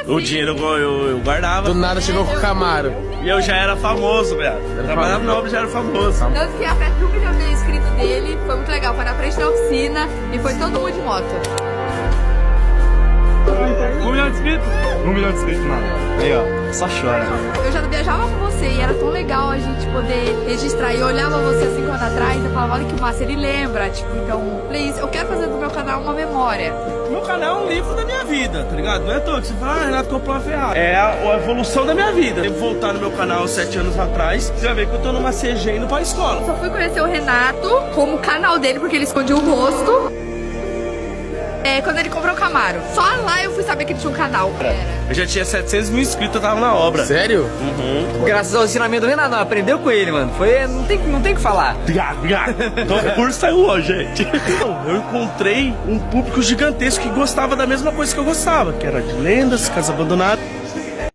O dinheiro eu guardava. Do nada chegou com o Camaro. E eu já era famoso, velho. Trabalhava na obra e já era famoso. Tanto que a festa de 1 milhão de inscritos dele foi muito legal. Foi na frente da oficina e foi todo mundo de moto. 1 milhão de inscritos? 1 milhão de inscritos, mano. Aí, ó, só chora. Eu já viajava com você e era tão legal a gente poder registrar. E eu olhava você 5 anos atrás e eu falava, olha que massa, ele lembra. Tipo, então, please, eu quero fazer do meu canal uma memória. Meu canal é um livro da minha vida, tá ligado? Não é todo que você fala, Renato comprou uma Ferrari. É a evolução da minha vida. Eu vou voltar no meu canal 7 anos atrás, você vai ver que eu tô numa CG indo pra escola. Só fui conhecer o Renato como canal dele, porque ele escondia o rosto. Quando ele comprou o Camaro. Só lá eu fui saber que ele tinha um canal. Eu já tinha 700 mil inscritos, eu tava na obra. Sério? Graças ao ensinamento do Renato, aprendeu com ele, mano. Não tem o que falar. Obrigado. Então o curso saiu hoje, gente. Eu encontrei um público gigantesco que gostava da mesma coisa que eu gostava, que era de lendas, Casa Abandonada.